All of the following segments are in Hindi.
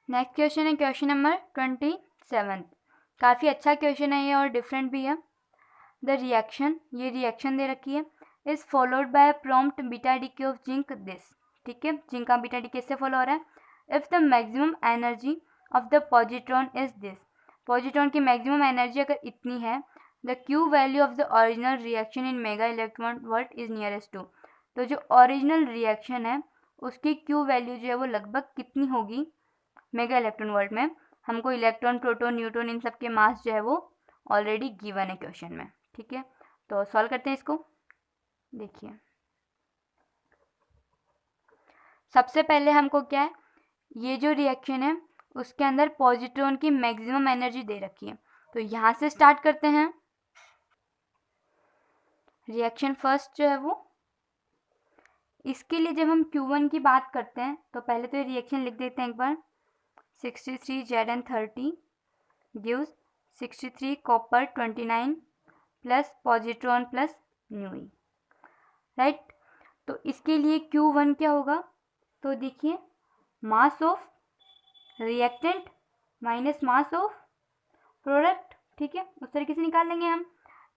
नेक्स्ट क्वेश्चन है क्वेश्चन नंबर 27। काफ़ी अच्छा क्वेश्चन है ये और डिफरेंट भी है। द रिएक्शन, ये रिएक्शन दे रखी है, is followed by prompt beta decay of zinc this. ठीक है, जिंक का बीटा डीके से फॉलो हो रहा है। If the maximum energy of the positron is this, positron की मैक्सिमम एनर्जी अगर इतनी है, the Q value of the original reaction in mega electron volt is nearest to, तो जो ओरिजिनल रिएक्शन है उसकी क्यू वैल्यू जो है वो लगभग कितनी होगी मेगा इलेक्ट्रॉन वोल्ट में। हमको इलेक्ट्रॉन, प्रोटॉन, न्यूट्रॉन इन सब के मास जो है वो ऑलरेडी गिवन है क्वेश्चन में। ठीक है, तो सॉल्व करते हैं इसको। देखिए, सबसे पहले हमको क्या है, ये जो रिएक्शन है उसके अंदर पॉजिट्रॉन की मैक्सिमम एनर्जी दे रखी है, तो यहाँ से स्टार्ट करते हैं। रिएक्शन फर्स्ट जो है वो, इसके लिए जब हम Q1 की बात करते हैं तो पहले तो ये रिएक्शन लिख देते हैं एक बार। 63 Zn30 gives 63 copper 29 plus positron plus new, right. तो इसके लिए Q1 क्या होगा, तो देखिए mass of reactant minus mass of product. ठीक है, उस तरीके से निकाल लेंगे हम।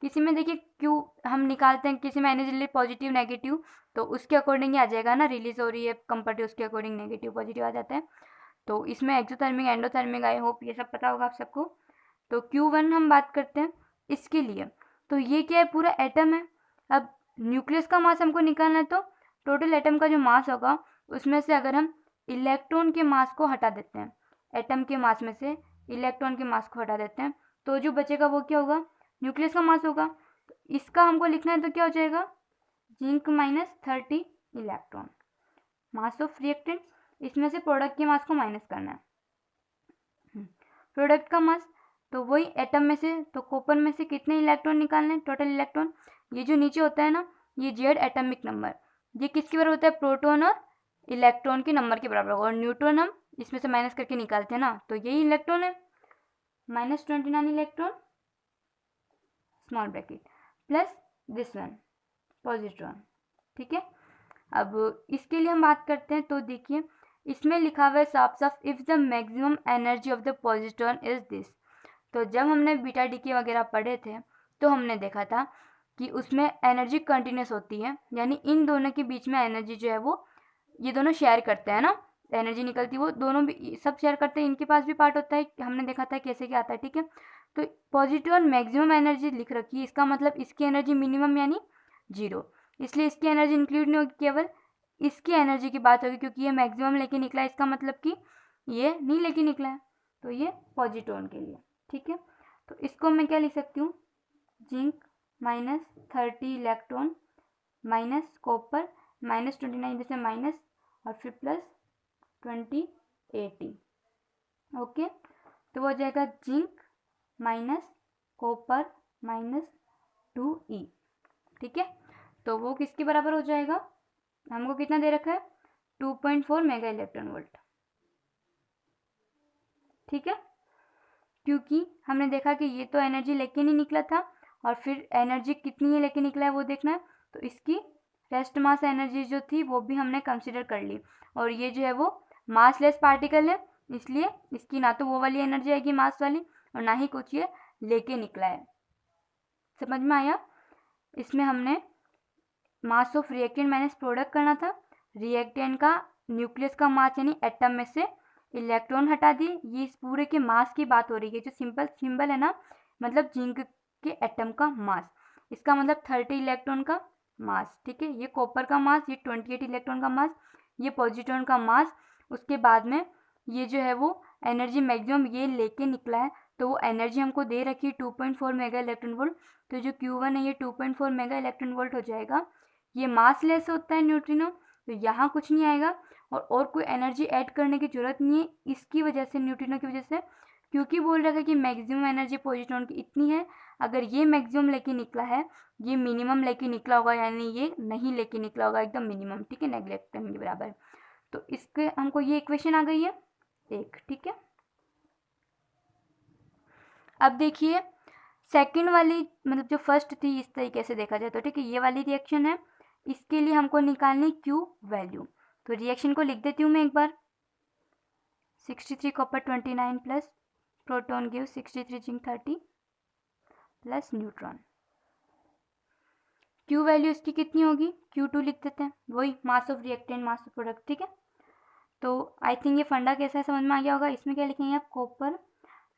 किसी में देखिए Q हम निकालते हैं, किसी में एनर्जी पॉजिटिव नेगेटिव, तो उसके अकॉर्डिंग ही आ जाएगा ना, रिलीज हो रही है कंपेरेटिव, उसके अकॉर्डिंग नेगेटिव पॉजिटिव आ जाता है। तो इसमें एक्सोथर्मिक, एंडोथर्मिक, आई होप ये सब पता होगा आप सबको। तो Q1 हम बात करते हैं इसके लिए, तो ये क्या है, पूरा एटम है। अब न्यूक्लियस का मास हमको निकालना है, तो टोटल एटम का जो मास होगा उसमें से अगर हम इलेक्ट्रॉन के मास को हटा देते हैं, एटम के मास में से इलेक्ट्रॉन के मास को हटा देते हैं, तो जो बचेगा वो क्या होगा, न्यूक्लियस का मास होगा। तो इसका हमको लिखना है, तो क्या हो जाएगा, zinc minus 30 electron, mass of reactant. इसमें से प्रोडक्ट के मास को माइनस करना है। प्रोडक्ट का मास, तो वही एटम में से, तो कॉपर में से कितने इलेक्ट्रॉन निकालने हैं, टोटल इलेक्ट्रॉन। ये जो नीचे होता है ना, ये जेड एटॉमिक नंबर, ये किसके बराबर होता है, प्रोटॉन और इलेक्ट्रॉन के नंबर के बराबर होगा। और न्यूट्रॉन हम इसमें से माइनस करके निकालते हैं ना, तो यही इलेक्ट्रॉन है, -29 electron small bracket plus this one positron. ठीक है, अब इसके लिए हम बात करते हैं, तो देखिए इसमें लिखा हुआ है साफ साफ, if the maximum energy of the positron is this. तो जब हमने बीटा डीके वगैरह पढ़े थे तो हमने देखा था कि उसमें एनर्जी कंटिन्यूस होती है, यानी इन दोनों के बीच में एनर्जी जो है वो ये दोनों शेयर करते हैं ना, एनर्जी निकलती है वो दोनों भी सब शेयर करते हैं। इनके पास भी पार्ट होता है, हमने देखा था कैसे क्या आता है। ठीक है, तो पॉजिटिव और मैक्सिमम एनर्जी लिख रखी है, इसका मतलब इसकी एनर्जी मिनिमम यानी 0, इसलिए इसकी एनर्जी इंक्लूड नहीं होगी, केवल इसकी एनर्जी की बात होगी, क्योंकि ये मैक्सिमम लेके निकला है, इसका मतलब कि ये नहीं लेके निकला है, तो ये पॉजिट्रॉन के लिए। ठीक है, तो इसको मैं क्या लिख सकती हूँ, जिंक -30 इलेक्ट्रॉन माइनस कॉपर -29 जैसे माइनस और फिर प्लस 2080। ओके, तो वो हो जाएगा जिंक माइनस कॉपर -2E। ठीक है, तो वो किसके बराबर हो जाएगा, हमको कितना दे रखा है, 2.4 मेगा इलेक्ट्रॉन वोल्ट। ठीक है, क्योंकि हमने देखा कि ये तो एनर्जी लेके नहीं निकला था, और फिर एनर्जी कितनी है लेके निकला है वो देखना है, तो इसकी रेस्ट मास एनर्जी जो थी वो भी हमने कंसिडर कर ली। और ये जो है वो मासलेस पार्टिकल है, इसलिए इसकी ना तो वो वाली एनर्जी आएगी मास वाली, और ना ही कुछ ये लेके निकला है। समझ में आया, इसमें हमने mass of reactant minus product करना था, रिएक्टेंट का न्यूक्लियस का मास यानी एटम में से इलेक्ट्रॉन हटा दिए, ये इस पूरे के मास की बात हो रही है। जो सिंपल सिंबल है ना, मतलब जिंक के एटम का मास, इसका मतलब 30 इलेक्ट्रॉन का मास। ठीक है, ये कॉपर का मास, ये 28 इलेक्ट्रॉन का मास, ये पॉजिट्रॉन का मास। उसके बाद में ये जो है वो एनर्जी मैक्सिमम ये लेके निकला है, तो वो एनर्जी हमको दे रखी है 2.4 मेगा इलेक्ट्रॉन वोल्ट। तो जो Q1 है ये 2.4 मेगा इलेक्ट्रॉन वोल्ट हो जाएगा। ये मास लेस होता है न्यूट्रिनो, तो यहाँ कुछ नहीं आएगा, और कोई एनर्जी ऐड करने की जरूरत नहीं है इसकी वजह से, न्यूट्रिनो की वजह से, क्योंकि बोल रहा था कि मैक्सिमम एनर्जी पॉजिट्रॉन की इतनी है। अगर ये मैक्सिमम लेके निकला है, ये मिनिमम लेके निकला होगा, यानी ये नहीं लेके निकला होगा एकदम मिनिमम। ठीक है, नेग्लेक्ट के बराबर। तो इसके हमको ये इक्वेशन आ गई है एक। ठीक है, अब देखिए सेकंड वाली, मतलब जो फर्स्ट थी इस तरीके से देखा जाए तो, ठीक है, ये वाली रिएक्शन है, इसके लिए हमको निकालनी Q वैल्यू। तो रिएक्शन को लिख देती हूँ मैं एक बार। 63 copper 29 plus proton give 63 zinc 30 plus neutron. Q value इसकी कितनी होगी, Q2 लिख देते हैं, वही mass of reactant mass of product, ठीक है। तो आई थिंक ये फंडा कैसा है समझ में आ गया होगा। इसमें क्या लिखेंगे आप, कॉपर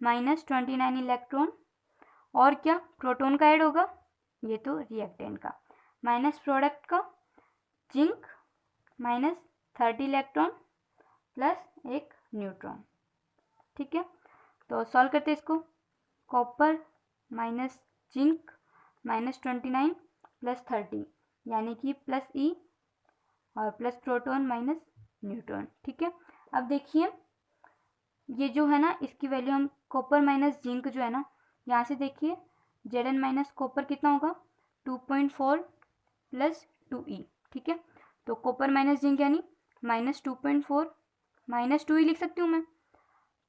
-29 इलेक्ट्रॉन और क्या प्रोटॉन का ऐड होगा, ये तो रिएक्टेंट का, माइनस प्रोडक्ट का जिंक -30 इलेक्ट्रॉन प्लस एक न्यूट्रॉन, ठीक है। तो सॉल्व करते हैं इसको, कॉपर माइनस जिंक -29 प्लस 30 यानी कि प्लस E और प्लस प्रोटॉन माइनस न्यूट्रॉन, ठीक है। अब देखिए ये जो है ना, इसकी वैल्यू हम कॉपर माइनस जिंक जो है ना, यहाँ से देखिए Zn माइनस कॉपर कितना होगा 2.4 प्लस 2E, ठीक है। तो कॉपर माइनस जिंक यानी -2.4 -2E लिख सकती हूँ मैं,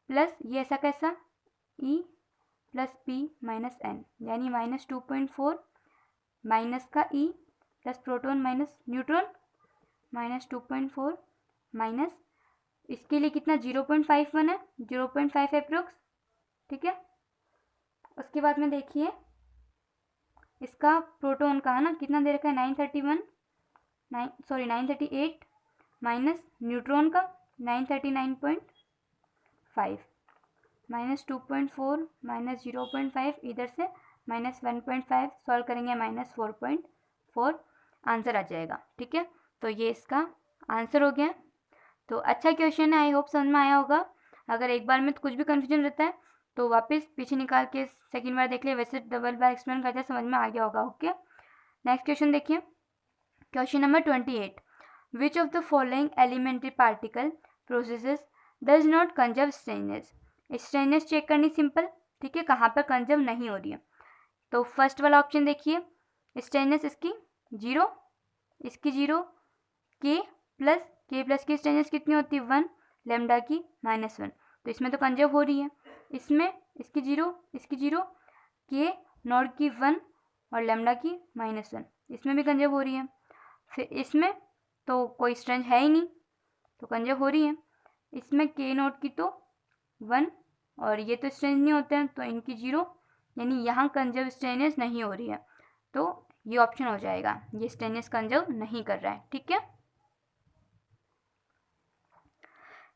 प्लस ये ऐसा कैसा E plus P minus N यानी -2.4 माइनस का E plus proton minus neutron -2.4 minus इसके लिए कितना 0.51 है, 0.5 एप्रोक्स, ठीक है। उसके बाद में देखिए इसका प्रोटॉन का है ना कितना दे रखा है 938 माइनस न्यूट्रॉन का 939.5 -2.4 -0.5 इधर से -1.5 सॉल्व करेंगे -4.4 आंसर आ जाएगा, ठीक है। तो ये इसका आंसर हो गया। तो अच्छा क्वेश्चन है, आई होप समझ में आया होगा। अगर एक बार में तो कुछ भी कन्फ्यूजन रहता है तो वापस पीछे निकाल के सेकंड बार देख ले, वैसे डबल बार एक्सप्लेन करते समझ में आ गया होगा, ओके। नेक्स्ट क्वेश्चन देखिए, question number 28, which of the following elementary particle processes does not conserve strangeness. Strangeness check करनी सिंपल, ठीक है, कहाँ पर कंजर्व नहीं हो रही है। तो फर्स्ट वाला ऑप्शन देखिए, स्ट्रेननेस इसकी 0, इसकी 0, के प्लस की स्ट्रेननेस कितनी होती है 1, लेमडा की -1, तो इसमें तो कंजर्व हो रही है। इसमें इसकी 0, इसकी 0, के नॉट की 1 और लेमडा की -1, इसमें भी कंजर्व हो रही है। फिर इसमें तो कोई स्ट्रेंथ है ही नहीं तो कंजर्व हो रही है। इसमें के नॉट की तो 1 और ये तो स्ट्रेंथ नहीं होते हैं तो इनकी 0, यानी यहाँ कंजर्व स्ट्रेननेस नहीं हो रही है, तो ये ऑप्शन हो जाएगा, ये स्ट्रेननेस कंजर्व नहीं कर रहा है, ठीक है।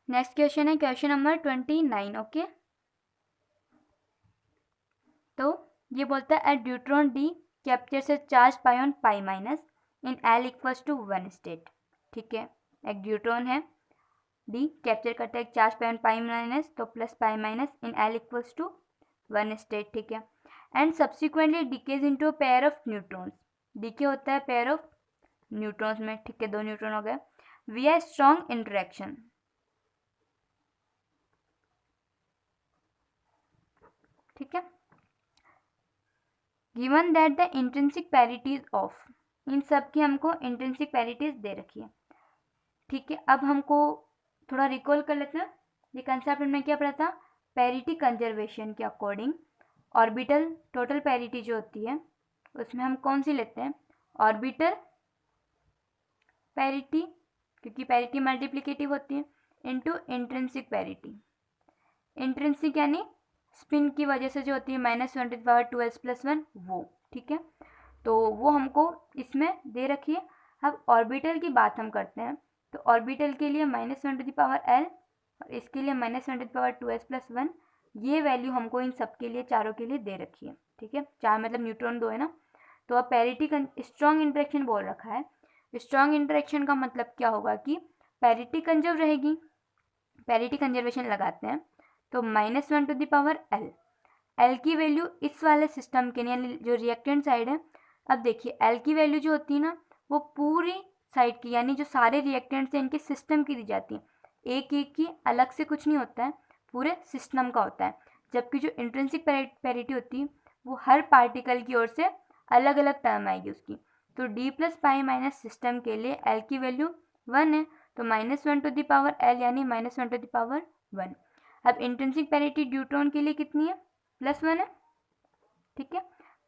नेक्स्ट क्वेश्चन है क्वेश्चन नंबर 29, ओके। तो ये बोलता है at deuteron D captures a charge pion pi minus in L equals to 1 state, ठीक है। एक ड्यूट्रॉन है, डी कैप्चर करता है एक चार्ज पाइऑन पाई माइनस, तो plus pi minus in L equals to 1 state, ठीक है। And subsequently decays into a pair of neutrons, decay होता है पेयर ऑफ न्यूट्रॉन्स में, ठीक है, 2 न्यूट्रॉन हो गए, विया स्ट्रॉन्ग इंटरेक्शन, ठीक है। Given that the intrinsic parities of, इन सब की हमको इंट्रिंसिक पैरिटीज दे रखी है, ठीक है। अब हमको थोड़ा रिकॉल कर लेते हैं, ये कंसेप्ट में क्या पढ़ा था, पैरिटी कंजर्वेशन के अकॉर्डिंग ऑर्बिटल टोटल पैरिटी जो होती है उसमें हम कौन सी लेते हैं, ऑर्बिटल पैरिटी, क्योंकि पैरिटी मल्टीप्लिकेटिव होती है, इनटू इंट्रिंसिक पैरिटी। इंट्रिंसिक यानी स्पिन की वजह से जो होती है -10^2s+1 वो, ठीक है। तो वो हमको इसमें दे रखी है। अब ऑर्बिटल की बात हम करते हैं, तो ऑर्बिटल के लिए -10^l और इसके लिए -10^2s+1, ये वैल्यू हमको इन सब के लिए चारों के लिए दे रखी है, ठीक है। 4 मतलब न्यूट्रॉन 2 है ना। तो अब पैरिटी स्ट्रॉन्ग इंटरेक्शन बोल रखा है, स्ट्रॉन्ग इंटरेक्शन का मतलब क्या होगा कि पैरिटी कंजर्व रहेगी, पैरिटी कंजर्वेशन लगाते हैं तो -1^l, एल की वैल्यू इस वाले सिस्टम के लिए जो रिएक्टेंट साइड है, अब देखिए एल की वैल्यू जो होती है ना वो पूरी साइड की, यानी जो सारे रिएक्टेंट्स हैं इनके सिस्टम की दी जाती है, एक एक की अलग से कुछ नहीं होता है, पूरे सिस्टम का होता है। जबकि जो इंट्रिंसिक पैरिटी होती है वो हर पार्टिकल की ओर से अलग अलग टर्म आएगी उसकी। तो d + π- सिस्टम के लिए l की वैल्यू 1 है, तो -1^l यानी -1^1। अब इंट्रिंसिक पैरिटी ड्यूट्रॉन के लिए कितनी है, +1 है, ठीक है।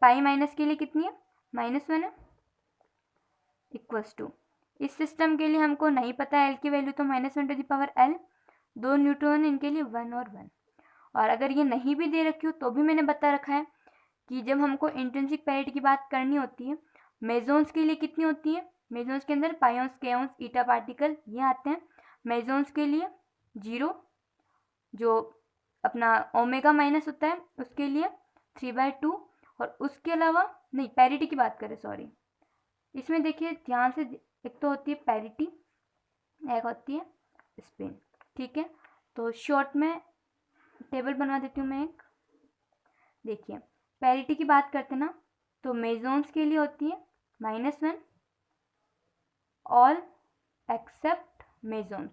पाई माइनस के लिए कितनी है, -1 है, इक्वल्स टू, इस सिस्टम के लिए हमको नहीं पता एल की वैल्यू तो -1^l, 2 न्यूट्रॉन इनके लिए 1 और 1। और अगर ये नहीं भी दे रखी हो तो भी मैंने बता रखा है कि जब हमको इंट्रिंसिक पैरिटी की बात करनी होती है, मेसोन्स के लिए कितनी होती है, मेसोन्स के अंदर पाइॉन्स, केऑन्स, ईटा पार्टिकल ये आते हैं। मेसोन्स के लिए 0, जो अपना ओमेगा माइनस होता है उसके लिए 3/2, और उसके अलावा नहीं, पैरिटी की बात करें, सॉरी, इसमें देखिए ध्यान से, एक तो होती है पैरिटी, एक होती है स्पिन, ठीक है। तो शॉर्ट में टेबल बनवा देती हूँ मैं एक। देखिए पैरिटी की बात करते ना, तो मेसोन्स के लिए होती है -1, ऑल एक्सेप्ट मेसोन्स।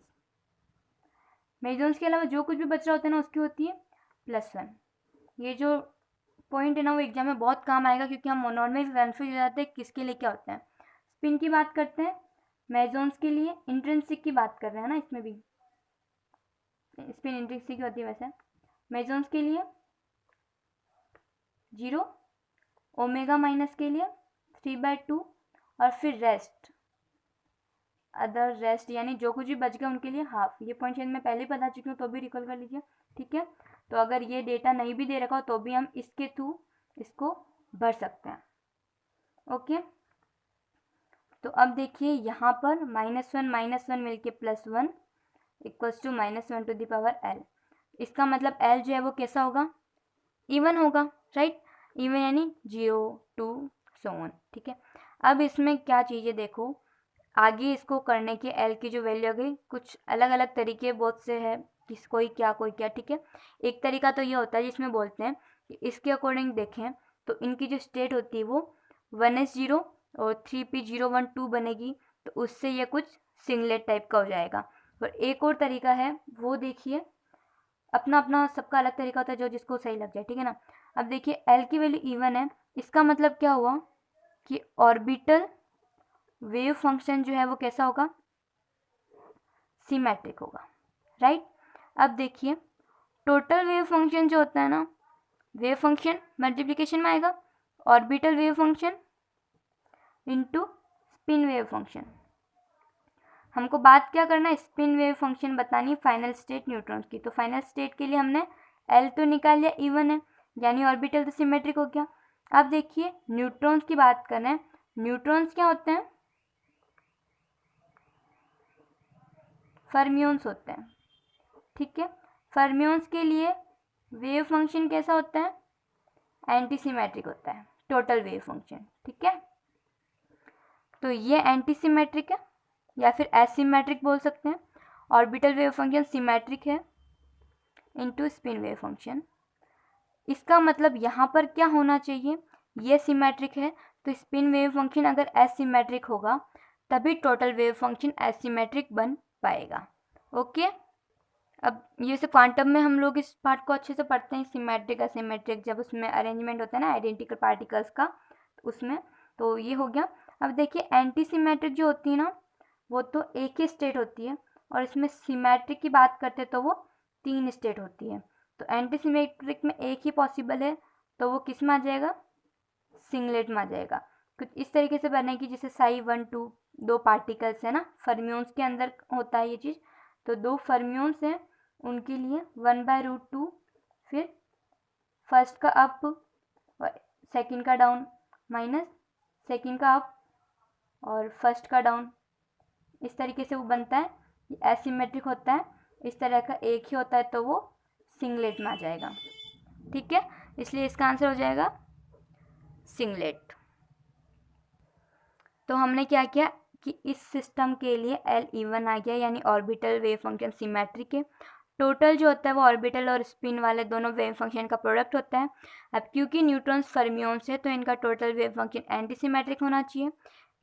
मेसोन्स के अलावा जो कुछ भी बच रहा होता है ना उसकी होती है +1। ये जो पॉइंट है ना वो एग्जाम में बहुत काम आएगा, क्योंकि हम मोनोमर्स कन्फ्यूज हो जाते हैं किसके लिए क्या होता है। स्पिन की बात करते हैं, मेसोन्स के लिए इंट्रिंसिक की बात कर रहे हैं ना, इसमें भी स्पिन इंट्रिंसिक होती है। वैसे मेसोन्स के लिए 0, ओमेगा माइनस के लिए 3/2, और फिर रेस्ट, अदर रेस्ट यानी जो कुछ भी बच गया उनके लिए हाफ। ये पॉइंट मैं पहले ही बता चुकी हूँ, तो भी रिकॉल कर लीजिए, ठीक है। तो अगर ये डेटा नहीं भी दे रखा हो तो भी हम इसके थ्रू इसको भर सकते हैं, ओके। तो अब देखिए यहाँ पर -1 मिलके +1 इक्वल्स टू -1⁻L। इसका मतलब L जो है वो कैसा होगा, इवन होगा, राइट, इवन यानी 0, 2 सो ऑन, ठीक है। अब इसमें क्या चीज़ें देखो, आगे इसको करने के L की जो वैल्यू आ गई, कुछ अलग अलग तरीके बहुत से है, किस कोई क्या, ठीक है। एक तरीका तो ये होता है जिसमें बोलते हैं कि इसके अकॉर्डिंग देखें तो इनकी जो स्टेट होती है वो 1s0 और 3p012 बनेगी, तो उससे ये कुछ सिंगलेट टाइप का हो जाएगा। और एक और तरीका है वो देखिए, अपना अपना सबका अलग तरीका होता है, जो जिसको सही लग जाए, ठीक है ना। अब देखिए L की वैल्यू इवन है, इसका मतलब क्या हुआ कि ऑर्बिटल वेव फंक्शन जो है वो कैसा होगा, सिमेट्रिक होगा, राइट। अब देखिए टोटल वेव फंक्शन जो होता है ना, वेव फंक्शन मल्टीप्लिकेशन में आएगा, orbital wave function into spin wave function. हमको बात क्या करना है, स्पिन वेव फंक्शन बतानी है फाइनल स्टेट न्यूट्रॉन्स की। तो फाइनल स्टेट के लिए हमने L तो निकाल लिया, इवन है, यानी ऑर्बिटल तो सिमेट्रिक हो गया। अब देखिए न्यूट्रॉन्स की बात कर रहे हैं, न्यूट्रॉन्स क्या होते हैं, फर्मियोन्स होते हैं, ठीक है। फर्मियोन्स के लिए वेव फंक्शन कैसा होता है, एंटी सिमेट्रिक होता है, टोटल वेव फंक्शन, ठीक है। तो ये एंटी सिमेट्रिक है या फिर एसिमेट्रिक बोल सकते हैं। ऑर्बिटल वेव फंक्शन सिमेट्रिक है इनटू स्पिन वेव फंक्शन। इसका मतलब यहाँ पर क्या होना चाहिए, ये सिमेट्रिक है तो स्पिन वेव फंक्शन अगर एसिमेट्रिक होगा तभी टोटल वेव फंक्शन एसिमेट्रिक बन पाएगा, ओके। अब ये से क्वांटम में हम लोग इस पार्ट को अच्छे से पढ़ते हैं, सिमेट्रिक एसिमेट्रिक, जब उसमें अरेंजमेंट होता है ना आइडेंटिकल पार्टिकल्स का, उसमें तो ये हो गया। अब देखिए एंटी सिमेट्रिक जो होती है ना वो तो एक ही स्टेट होती है, और इसमें सिमेट्रिक की बात करते हैं तो वो 3 स्टेट होती है। तो एंटी सिमेट्रिक में एक ही पॉसिबल है, तो वो किस में आ जाएगा, सिंगलेट में आ जाएगा। कुछ इस तरीके से बनेगी जैसे psi1 2 2 पार्टिकल्स है ना, फर्मियोन्स के अंदर होता है ये चीज़। तो 2 फर्मियोन्स हैं, उनके लिए 1/√2, फिर फर्स्ट का अप और सेकंड का डाउन, माइनस सेकंड का अप और फर्स्ट का डाउन, इस तरीके से वो बनता है। एसिमेट्रिक होता है, इस तरह का एक ही होता है तो वो सिंगलेट में आ जाएगा, ठीक है। इसलिए इसका आंसर हो जाएगा सिंगलेट। तो हमने क्या किया कि इस सिस्टम के लिए L इवन आ गया, यानी ऑर्बिटल वेव फंक्शन सिमेट्रिक है। टोटल जो होता है वो ऑर्बिटल और स्पिन वाले दोनों वेव फंक्शन का प्रोडक्ट होता है। अब क्योंकि न्यूट्रॉन्स फर्मियोन्स है तो इनका total wave function anti symmetric होना चाहिए।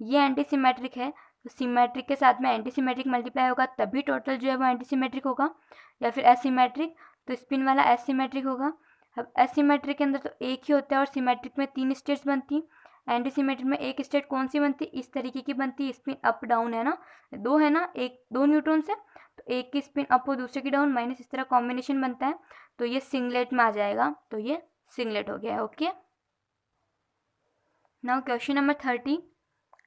ये एंटी सिमेट्रिक है तो सिमेट्रिक के साथ में एंटी सिमेट्रिक मल्टीप्लाई होगा तभी टोटल जो है वो एंटी सिमेट्रिक होगा, या फिर एसिमेट्रिक तो स्पिन वाला एसिमेट्रिक होगा। अब एसिमेट्रिक के अंदर तो एक ही होता है और सिमेट्रिक में 3 स्टेट्स बनती है। एंटी सिमेट्रिक में एक स्टेट कौन सी बनती है, इस तरीके की बनती है, स्पिन अप डाउन है ना, 2 है ना, एक 2 न्यूट्रॉन्स है तो एक की स्पिन अप और दूसरे की डाउन, माइनस इस तरह कॉम्बिनेशन बनता है, तो ये सिंगलेट में आ जाएगा, तो ये सिंगलेट हो गया है, okay. Now question number 30,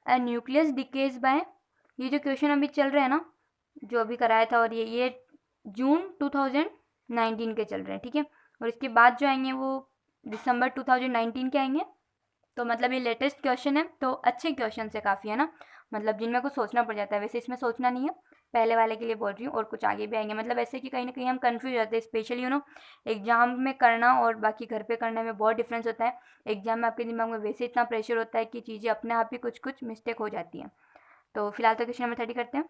a nucleus decays by, ये जो क्वेश्चन अभी चल रहा है ना, जो अभी कराया था, और ये जून 2019 के चल रहे हैं, ठीक है। और इसके बाद जो आएंगे वो दिसंबर 2019 के आएंगे। तो मतलब ये लेटेस्ट क्वेश्चन है, तो अच्छे क्वेश्चन है काफ़ी, है ना, मतलब जिनमें कुछ सोचना पड़ जाता है। वैसे इसमें सोचना नहीं है, पहले वाले के लिए बोल रही हूँ, और कुछ आगे भी आएंगे। मतलब ऐसे कि कहीं ना कहीं हम कंफ्यूज जाते हैं, स्पेशली एग्जाम में करना और बाकी घर पे करने में बहुत डिफरेंस होता है। एग्जाम में आपके दिमाग में वैसे इतना प्रेशर होता है कि चीज़ें अपने आप ही कुछ कुछ मिस्टेक हो जाती हैं। तो फिलहाल तो क्वेश्चन नंबर 30 करते हैं।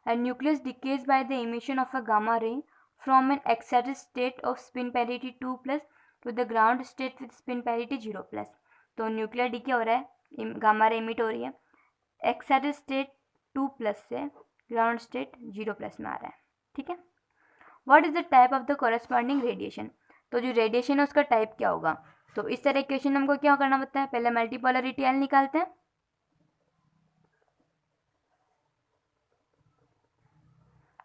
A nucleus decays by the emission of a gamma ray from an excited state of spin parity 2 plus to the ground state with spin parity 0 plus। तो न्यूक्लियर डिके हो रहा है, गामा रे इमिट हो रही है, एक्साइटेड स्टेट 2 प्लस से ग्राउंड स्टेट 0 प्लस में आ रहा है, ठीक है। What is the type of the corresponding radiation. तो जो रेडिएशन है उसका टाइप क्या होगा। तो इस तरह क्वेश्चन हमको क्या करना पड़ता है, पहले मल्टीपोलरिटी एल निकालते हैं,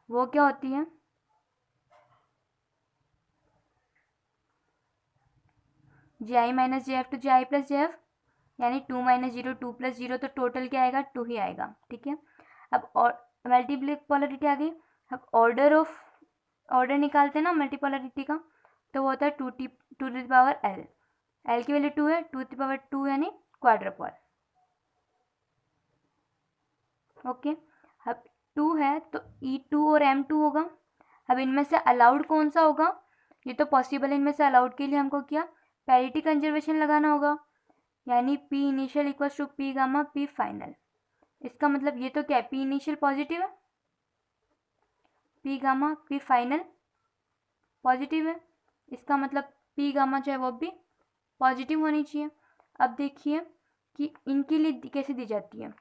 वो क्या होती है, जी आई माइनस जे एफ टू जे आई प्लस जे एफ, यानी 2 माइनस 0 2 प्लस 0, तो टोटल क्या आएगा 2 ही आएगा, ठीक है। अब और मल्टीपोलरिटी आ गई। अब ऑर्डर निकालते हैं ना मल्टीपोलरिटी का, तो वो होता है 2 to the power L, L की वैल्यू 2 है, 2 टू द पावर 2 यानी क्वाड्रपल, ओके। अब 2 है तो E2 और M2 होगा। अब इनमें से अलाउड कौन सा होगा, ये तो पॉसिबल है, इनमें से अलाउड के लिए हमको क्या पैरिटी कंजर्वेशन लगाना होगा, यानी P initial equals to P gamma P final. इसका मतलब ये तो क्या है, P इनिशियल पॉजिटिव है, P gamma P final positive है, इसका मतलब P गामा जो है वो भी पॉजिटिव होनी चाहिए। अब देखिए कि इनके लिए कैसे दी जाती है,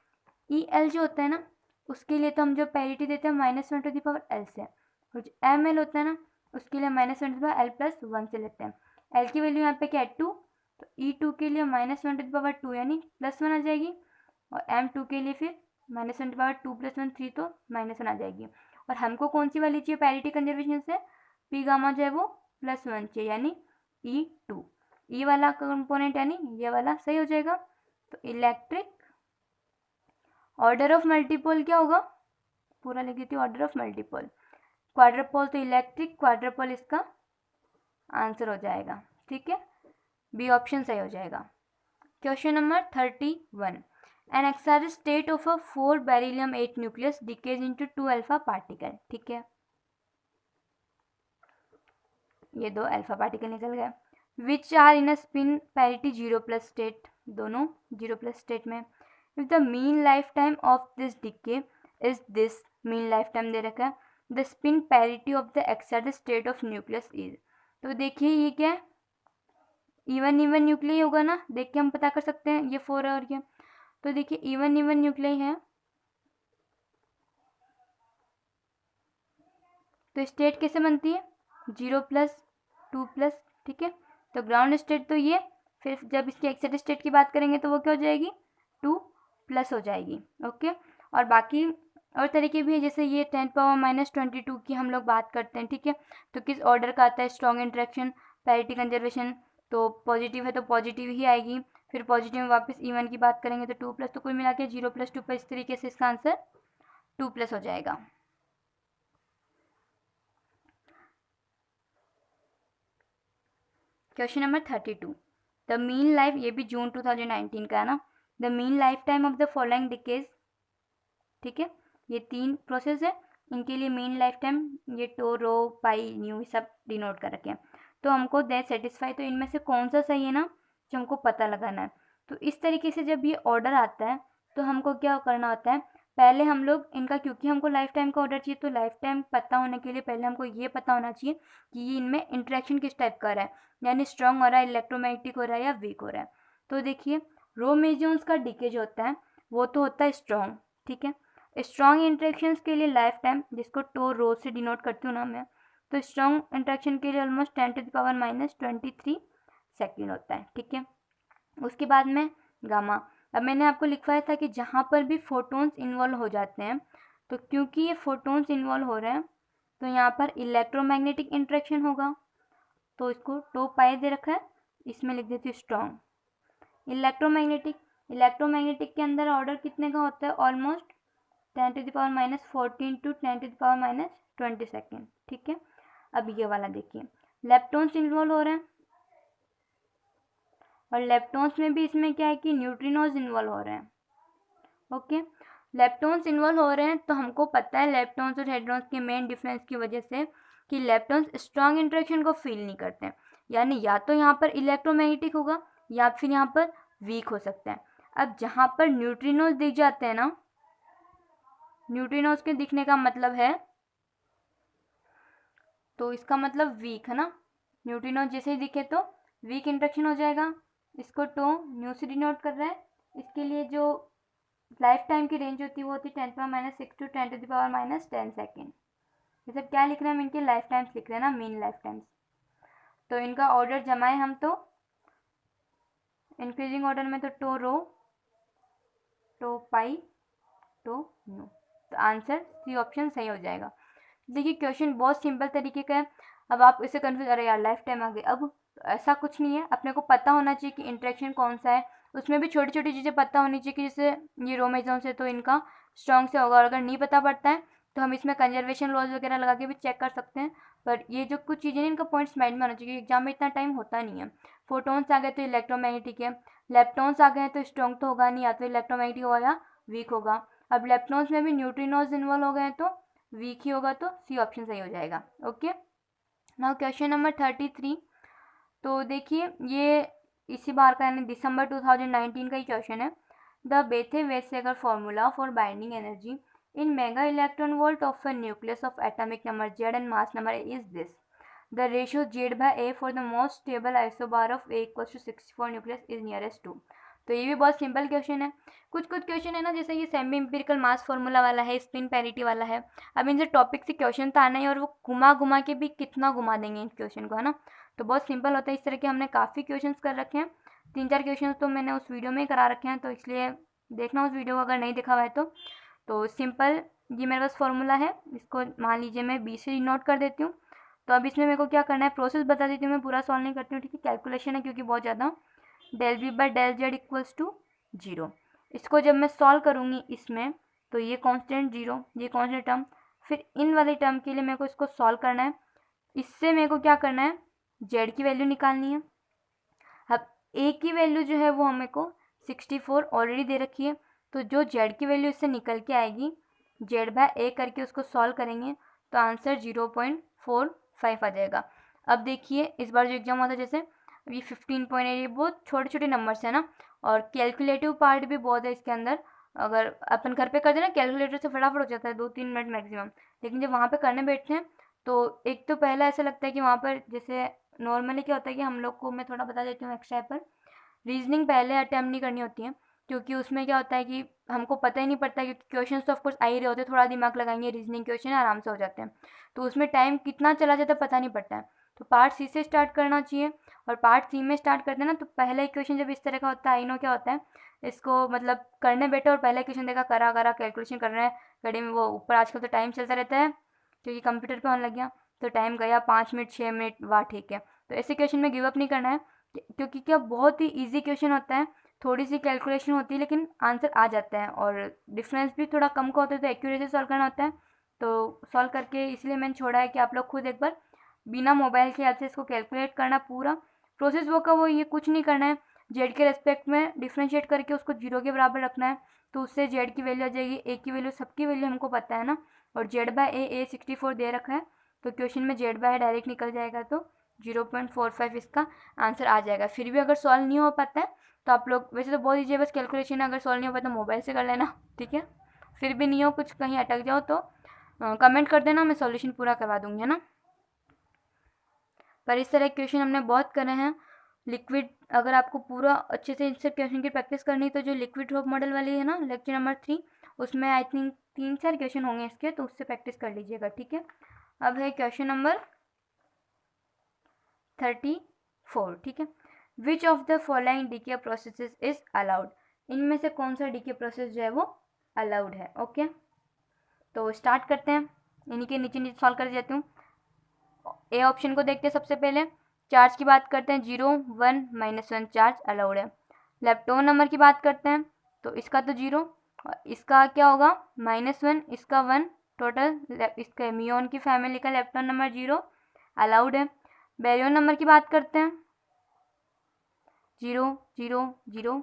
ई एल जो होता है ना उसके लिए तो हम जो पैरिटी देते हैं -1 टू द पावर एल से, और जो एम एल होता है ना उसके लिए -1 to the power L plus 1 से लेते हैं। एल की वैल्यू यहाँ पे क्या है 2, तो E2 के लिए -1 टू द पावर 2 यानी +1 आ जाएगी, और M2 के लिए फिर -1 टू द पावर 2 + 1 3, तो -1 आ जाएगी। और हमको कौन सी वाली चाहिए पैरिटी कंजर्वेशन से, पी गामा जो है वो +1 चाहिए, यानी E2, ई वाला कंपोनेंट यानी ये वाला सही हो जाएगा। तो इलेक्ट्रिक ऑर्डर ऑफ मल्टीपोल क्या होगा, पूरा लिख देती हूँ, ऑर्डर ऑफ मल्टीपोल क्वाड्रपोल, तो इलेक्ट्रिक क्वाड्रपोल इसका आंसर हो जाएगा, ठीक है, बी ऑप्शन सही हो जाएगा। Question number 31, an excited state of a 4 beryllium 8 nucleus decays into 2 alpha particle, ठीक है, ये 2 अल्फा पार्टिकल निकल गए, which are in a spin parity 0 plus state, दोनों 0 प्लस स्टेट में। If the mean life time of this decay is this, mean life time दे रखा है, the spin parity of the excited state of nucleus is. तो देखिए ये क्या है, इवन न्यूक्लियाई होगा ना, देख के हम पता कर सकते हैं, ये 4 है और ये, तो देखिए इवन न्यूक्लियाई है, तो स्टेट कैसे बनती है 0 प्लस 2 प्लस, ठीक है। तो ग्राउंड स्टेट तो ये, फिर जब इसकी एक्साइटेड स्टेट की बात करेंगे तो वो क्या हो जाएगी 2 प्लस हो जाएगी, ओके। और बाकी और तरीके भी है, जैसे ये 10⁻22 की हम लोग बात करते हैं, ठीक है। तो किस ऑर्डर का आता है, स्ट्रॉन्ग इंट्रैक्शन पैरिटी कंजर्वेशन, तो पॉजिटिव है तो पॉजिटिव ही आएगी, फिर पॉजिटिव में वापस इवन की बात करेंगे तो 2 प्लस, तो कुल मिला के 0 + 2 पर, इस तरीके से इसका आंसर 2 प्लस हो जाएगा। Question number 32, the mean life, ये भी जून 2019 का है ना, the mean life time of the following decays, ठीक है, ये 3 प्रोसेस है, इनके लिए मीन लाइफ टाइम ये टो रो पाई न्यू सब डिनोट कर रखे हैं। तो हमको दे सेटिस्फाई, तो इनमें से कौन सा सही है ना जो हमको पता लगाना है। तो इस तरीके से जब ये ऑर्डर आता है तो हमको क्या करना होता है, पहले हम लोग इनका, क्योंकि हमको लाइफ टाइम का ऑर्डर चाहिए, तो लाइफ टाइम पता होने के लिए पहले हमको ये पता होना चाहिए कि ये इनमें इंट्रैक्शन किस टाइप का रहा है, यानी स्ट्रॉन्ग हो रहा है, इलेक्ट्रोमैग्नेटिक हो रहा है या वीक हो रहा है। तो देखिए रो मेजॉन्स का डीके जो होता है वो तो होता है स्ट्रॉन्ग, ठीक है। स्ट्रॉन्ग इंट्रैक्शंस के लिए लाइफ टाइम, जिसको टो रो से डिनोट करती हूँ ना मैं, तो स्ट्रॉन्ग इंट्रैक्शन के लिए ऑलमोस्ट 10⁻⁻23 सेकेंड होता है, ठीक है। उसके बाद में गामा, अब मैंने आपको लिखवाया था कि जहाँ पर भी फोटोन्स इन्वॉल्व हो जाते हैं, तो क्योंकि ये फोटोन्स इन्वॉल्व हो रहे हैं तो यहाँ पर इलेक्ट्रोमैग्नेटिक इंट्रैक्शन होगा, तो इसको टो पाई दे रखा है, इसमें लिख देती हूँ स्ट्रॉन्ग। इलेक्ट्रोमैग्नेटिक के अंदर ऑर्डर कितने का होता है, ऑलमोस्ट 10⁻⁻14 टू 10⁻ 20 सेकेंड, ठीक है। अब ये वाला देखिए, लेप्टॉन्स इन्वॉल्व हो रहे हैं और लेप्टॉन्स में भी इसमें क्या है कि न्यूट्रिनोज इन्वॉल्व हो रहे हैं। ओके, लेप्टॉन्स इन्वॉल्व हो रहे हैं तो हमको पता है लेप्टॉन्स और हेड्रॉन्स के मेन डिफरेंस की वजह से कि लेप्टॉन्स स्ट्रॉन्ग इंटरेक्शन को फील नहीं करते हैं, यानी या तो यहाँ पर इलेक्ट्रोमैग्नेटिक होगा या फिर यहाँ पर वीक हो सकता है। अब जहाँ पर न्यूट्रिनोज दिख जाते हैं ना, न्यूट्रिनोज के दिखने का मतलब है, तो इसका मतलब वीक है ना, न्यूट्रिनोज जैसे ही दिखे तो वीक इंटरेक्शन हो जाएगा। इसको टो न्यू से डिनोट कर रहा है। इसके लिए जो लाइफ टाइम की रेंज होती है वो होती है 10⁻⁶ to 10⁻10 सेकेंड। ये सब क्या लिख रहे हैं हम, इनके लाइफ टाइम्स लिख रहे हैं ना, मीन लाइफ टाइम्स। तो इनका ऑर्डर जमाए हम तो इंक्रीजिंग ऑर्डर में तो to rho, to pi, to nu, तो आंसर सी ऑप्शन सही हो जाएगा। देखिए क्वेश्चन बहुत सिंपल तरीके का है। अब आप इसे कन्फ्यूज, अरे यार लाइफ टाइम आ गए, अब तो ऐसा कुछ नहीं है, अपने को पता होना चाहिए कि इंटरेक्शन कौन सा है, उसमें भी छोटी छोटी चीज़ें पता होनी चाहिए कि जैसे ये रोमेजोन से तो इनका स्ट्रॉन्ग से होगा, और अगर नहीं पता पड़ता है तो हम इसमें कंजर्वेशन लॉज वगैरह लगा के भी चेक कर सकते हैं। पर ये जो कुछ चीज़ें इनका पॉइंट्स माइंड में होना चाहिए, एग्जाम में इतना टाइम होता नहीं है। फोटोन्स आ गए तो इलेक्ट्रोमैग्नेटिक है, लेप्टॉन्स आ गए तो स्ट्रॉन्ग तो होगा नहीं, या तो इलेक्ट्रोमैग्नेटिक होगा या वीक होगा। अब लेप्टॉन्स में भी न्यूट्रिनोज इन्वॉल्व हो गए तो वीक ही होगा, तो सी ऑप्शन सही हो जाएगा। Okay, now question number 33। तो देखिए ये इसी बार का यानी दिसंबर 2019 का ही क्वेश्चन है। The Bethe Weizsacker formula for binding energy in mega electron volt of a nucleus of atomic number Z and mass number is this. The ratio Z/A for the most stable isobar of A = 64 nucleus is nearest to. तो ये भी बहुत सिंपल क्वेश्चन है। कुछ कुछ क्वेश्चन है ना, जैसे ये सेमी इंपिरिकल मास फॉर्मूला वाला है, स्पिन पैरिटी वाला है। अब इनसे टॉपिक से क्वेश्चन तो आना ही, और वो घुमा घुमा के भी कितना घुमा देंगे इन क्वेश्चन को, है ना। तो बहुत सिंपल होता है। इस तरह के हमने काफ़ी क्वेश्चंस कर रखे हैं, 3-4 क्वेश्चंस तो मैंने उस वीडियो में ही करा रखे हैं, तो इसलिए देखना उस वीडियो को अगर नहीं देखा हुआ है तो सिंपल ये मेरे पास फॉर्मूला है, इसको मान लीजिए मैं बी से नोट कर देती हूँ। तो अब इसमें मेरे को क्या करना है, प्रोसेस बता देती हूँ, मैं पूरा सॉल्व नहीं करती हूँ, ठीक है। कैलकुलेशन है क्योंकि बहुत ज़्यादा। del v/del z = 0। इसको जब मैं सॉल्व करूँगी इसमें, तो ये कांस्टेंट 0, ये कांस्टेंट टर्म, फिर इन वाले टर्म के लिए मेरे को इसको सॉल्व करना है। इससे मेरे को क्या करना है, z की वैल्यू निकालनी है। अब a की वैल्यू जो है वो हमें को 64 ऑलरेडी दे रखी है, तो जो z की वैल्यू इससे निकल के आएगी, Z/A करके उसको सॉल्व करेंगे तो आंसर 0.45 आ जाएगा। अब देखिए इस बार जो एग्जाम हुआ था, जैसे ये 15.8, ये बहुत छोटे छोटे नंबर्स है ना, और कैलकुलेटिव पार्ट भी बहुत है इसके अंदर। अगर अपन घर पे कर देना कैलकुलेटर से फटाफट हो जाता है, 2-3 मिनट मैक्सिमम, लेकिन जब वहाँ पे करने बैठते हैं तो एक तो पहला ऐसा लगता है कि वहाँ पर जैसे नॉर्मली क्या होता है कि हम लोग को, मैं थोड़ा बता देती हूँ एक्स्ट्रा पर, रीजनिंग पहले अटैम्प्ट नहीं करनी होती है, क्योंकि उसमें क्या होता है कि हमको पता ही नहीं पड़ता, क्योंकि क्वेश्चन तो ऑफकोर्स आ ही रहे होते हैं, थोड़ा दिमाग लगाएंगे, रीजनिंग क्वेश्चन आराम से हो जाते हैं, तो उसमें टाइम कितना चला जाता है पता नहीं पड़ता है। तो पार्ट सी से स्टार्ट करना चाहिए, और पार्ट सी में स्टार्ट करते हैं ना, तो पहला इक्वेशन जब इस तरह का होता है, आई नो क्या होता है, इसको मतलब करने बैठे और पहला इक्वेशन देखा, करा करा कैलकुलेशन कर रहे हैं घड़ी में, वो ऊपर आजकल तो टाइम चलता रहता है क्योंकि कंप्यूटर पे होने लग गया, तो टाइम गया 5 मिनट 6 मिनट, वाह ठीक है। तो ऐसे क्वेश्चन में गिव अप नहीं करना है, क्योंकि क्या बहुत ही ईजी क्वेश्चन होता है, थोड़ी सी कैलकुलेशन होती है लेकिन आंसर आ जाता है, और डिफरेंस भी थोड़ा कम का होता है, तो एक्यूरेसी सॉल्व करना होता है। तो सॉल्व करके इसलिए मैंने छोड़ा है कि आप लोग खुद एक बार बिना मोबाइल के हेल्प से इसको कैलकुलेट करना, पूरा प्रोसेस वो का वो, ये कुछ नहीं करना है, जेड के रेस्पेक्ट में डिफ्रेंशिएट करके उसको 0 के बराबर रखना है, तो उससे जेड की वैल्यू आ जाएगी, ए की वैल्यू, सबकी वैल्यू हमको पता है ना, और Z/A 64 दे रखा है, तो क्वेश्चन में Z/A डायरेक्ट निकल जाएगा, तो 0.45 इसका आंसर आ जाएगा। फिर भी अगर सॉल्व नहीं हो पाता है तो आप लोग, वैसे तो बहुत ईजी है, बस कैलकुलेशन है, अगर सॉल्व नहीं हो पाता तो मोबाइल से कर लेना, ठीक है। फिर भी नहीं हो, कुछ कहीं अटक जाओ तो कमेंट कर देना, मैं सॉल्यूशन पूरा करवा दूँगी, है ना। पर इस तरह क्वेश्चन हमने बहुत करे हैं। लिक्विड, अगर आपको पूरा अच्छे से इनसे क्वेश्चन की प्रैक्टिस करनी, तो जो लिक्विड ड्रॉप मॉडल वाली है ना, लेक्चर नंबर 3, उसमें आई थिंक 3-4 क्वेश्चन होंगे इसके, तो उससे प्रैक्टिस कर लीजिएगा, ठीक है। अब है क्वेश्चन नंबर 34, ठीक है। Which of the following decay processes is allowed. इनमें से कौन सा डीके प्रोसेस जो है वो अलाउड है। ओके, तो स्टार्ट करते हैं, इन्हीं के नीचे नीचे सॉल्व कर देती हूँ। ए ऑप्शन को देखते हैं सबसे पहले। चार्ज की बात करते हैं, 0, 1, -1 चार्ज अलाउड है। लेप्टॉन नंबर की बात करते हैं, तो इसका तो 0, इसका क्या होगा -1, इसका 1, टोटल इसके म्यूऑन की फैमिली का इलेक्ट्रॉन नंबर 0 अलाउड है। बैरियन नंबर की बात करते हैं, 0 0 0,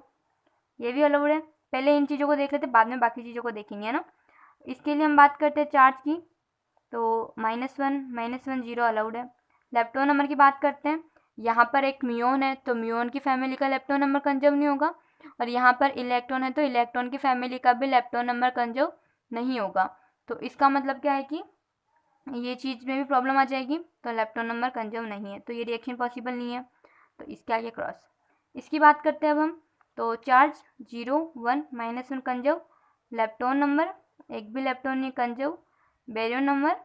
ये भी अलाउड है। पहले इन चीज़ों को देख लेते, बाद में बाकी चीज़ों को देखेंगे, है ना। इसके लिए हम बात करते हैं चार्ज की, तो -1 0 अलाउड है। इलेक्ट्रॉन नंबर की बात करते हैं, यहाँ पर एक म्यूऑन है तो म्यूऑन की फैमिली का इलेक्ट्रॉन नंबर कंजर्व नहीं होगा, और यहाँ पर इलेक्ट्रॉन है तो इलेक्ट्रॉन की फैमिली का भी इलेक्ट्रॉन नंबर कंजर्व नहीं होगा। तो इसका मतलब क्या है कि ये चीज़ में भी प्रॉब्लम आ जाएगी, तो इलेक्ट्रॉन नंबर कंजर्व नहीं है, तो ये रिएक्शन पॉसिबल नहीं है, तो इसके आगे क्रॉस। इसकी बात करते हैं अब हम, तो चार्ज 0 1 -1 कंजर्व, इलेक्ट्रॉन नंबर एक भी इलेक्ट्रॉन नहीं कंजर्व, बैरियन नंबर